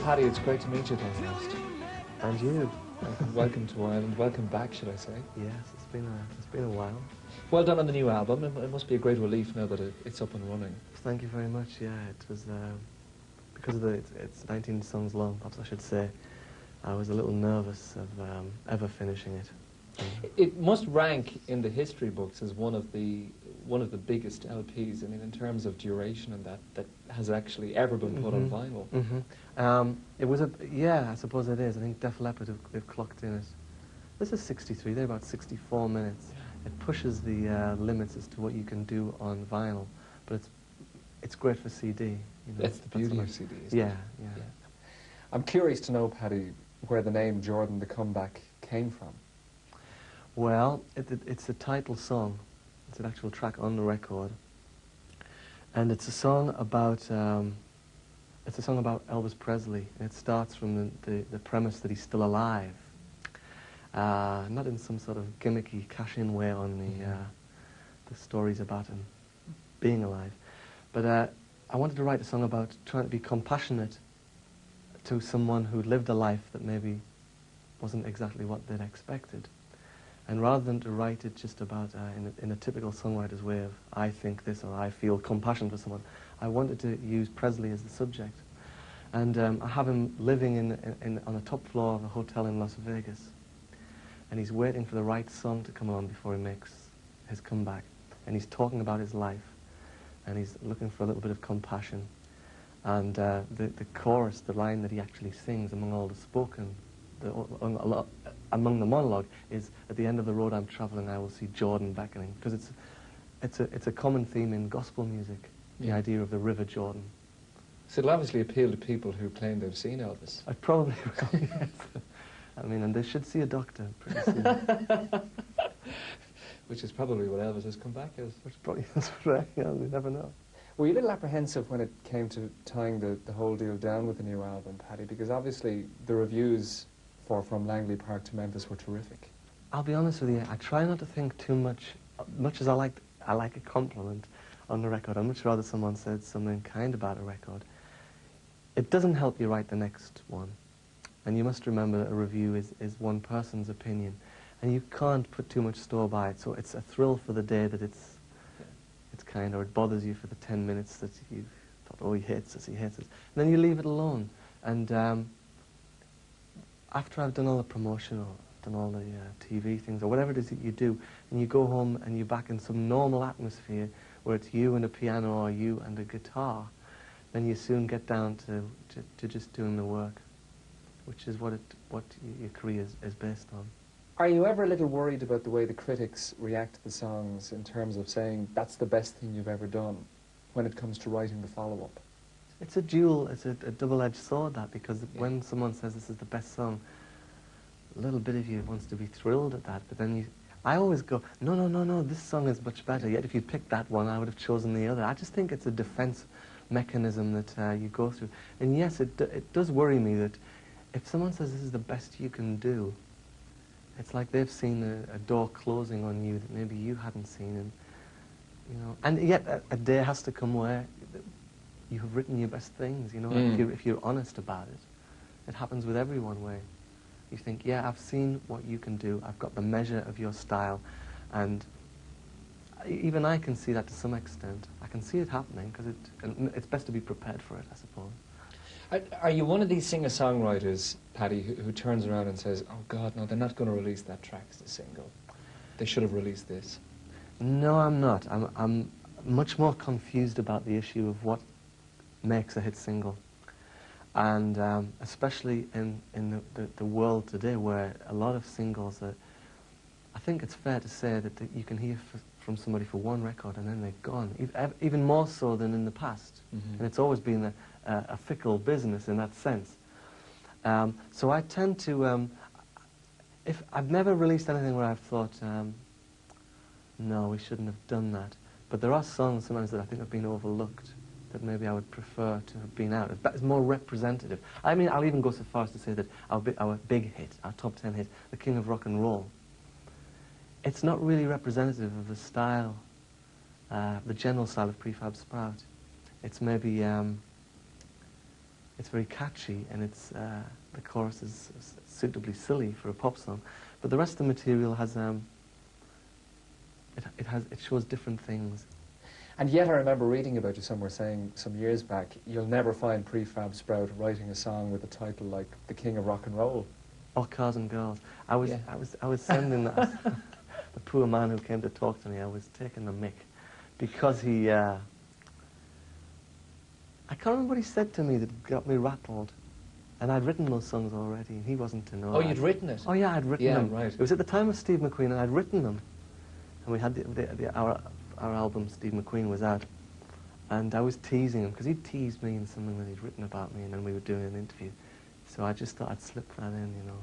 Paddy, it's great to meet you at long last. And you. Welcome to Ireland. Welcome back, should I say. Yes, it's been a while. Well done on the new album. It must be a great relief now that it's up and running. Thank you very much. Yeah, it was because of it's 19 songs long. Perhaps I should say. I was a little nervous of ever finishing it. It must rank in the history books as one of the biggest LPs. I mean, in terms of duration and that has actually ever been put on vinyl. It was I suppose it is. I think Def Leppard have clocked in it. This is 63. They're about 64 minutes. Yeah. It pushes the limits as to what you can do on vinyl, but it's great for CD. You know, that's the beauty of CD. Isn't it? Yeah. I'm curious to know, Paddy, where the name Jordan the Comeback came from. Well, it's the title song. It's an actual track on the record, and it's a song about Elvis Presley. And it starts from the premise that he's still alive, not in some sort of gimmicky cash-in way on the stories about him being alive, but I wanted to write a song about trying to be compassionate to someone who lived a life that maybe wasn't exactly what they'd expected. And rather than to write it just about, in a typical songwriter's way of, I think this or I feel compassion for someone, I wanted to use Presley as the subject. And I have him living on the top floor of a hotel in Las Vegas. And he's waiting for the right song to come on before he makes his comeback. And he's talking about his life. And he's looking for a little bit of compassion. And the chorus, the line that he actually sings among all the spoken, among the monologue, is, at the end of the road I'm traveling, I will see Jordan beckoning. Because it's a common theme in gospel music, the idea of the River Jordan. So it'll obviously appeal to people who claim they've seen Elvis. I probably will, yes. I mean, and they should see a doctor pretty soon. Which is probably what Elvis has come back as. Which probably, that's right, yeah, we never know. Were you a little apprehensive when it came to tying the whole deal down with the new album, Paddy? Because obviously the reviews From Langley Park to Memphis were terrific. I'll be honest with you, I try not to think too much. Much as I like a compliment on the record, I'd much rather someone said something kind about a record. It doesn't help you write the next one. And you must remember that a review is one person's opinion. And you can't put too much store by it. So it's a thrill for the day that it's kind, or it bothers you for the 10 minutes that you thought, oh, he hates us, he hates us. And then you leave it alone. And after I've done all the promotion or done all the TV things or whatever it is that you do, and you go home and you're back in some normal atmosphere where it's you and a piano or you and a guitar, then you soon get down to just doing the work, which is what your career is based on. Are you ever a little worried about the way the critics react to the songs in terms of saying that's the best thing you've ever done when it comes to writing the follow-up? It's a double-edged sword, that, because when someone says this is the best song, a little bit of you wants to be thrilled at that, but then I always go, no, this song is much better, yet if you picked that one, I would have chosen the other. I just think it's a defense mechanism that you go through. And yes, it does worry me that if someone says this is the best you can do, it's like they've seen a door closing on you that maybe you hadn't seen, and yet a day has to come where you have written your best things, if you're honest about it. It happens with everyone where you think, yeah, I've seen what you can do, I've got the measure of your style, and even I can see that to some extent. I can see it happening, because it's best to be prepared for it, I suppose. Are you one of these singer-songwriters, Paddy, who turns around and says, oh God, no, they're not going to release that track as a single. They should have released this? No, I'm not. I'm much more confused about the issue of what makes a hit single. And especially in the world today, where a lot of singles are, I think it's fair to say that you can hear from somebody for one record and then they're gone, even more so than in the past. And it's always been a fickle business in that sense. So I tend to, if I've never released anything where I've thought, no, we shouldn't have done that. But there are songs sometimes that I think have been overlooked, that maybe I would prefer to have been out. It's more representative. I mean, I'll even go so far as to say that our big hit, our top 10 hit, The King of Rock and Roll, it's not really representative of the style, the general style of Prefab Sprout. It's maybe it's very catchy, and it's the chorus is suitably silly for a pop song. But the rest of the material has it shows different things. And yet I remember reading about you somewhere saying some years back, you'll never find Prefab Sprout writing a song with a title like The King of Rock and Roll. Or Cars and Girls. I was sending that, the poor man who came to talk to me, I was taking the mick, because he, I can't remember what he said to me that got me rattled. And I'd written those songs already, and he wasn't to know. Oh, you'd written it? Oh yeah, I'd written them. Right. It was at the time of Steve McQueen, and I'd written them. And we had our album, Steve McQueen, was out. And I was teasing him, because he'd teased me in something that he'd written about me, and then we were doing an interview. So I just thought I'd slip that in, you know.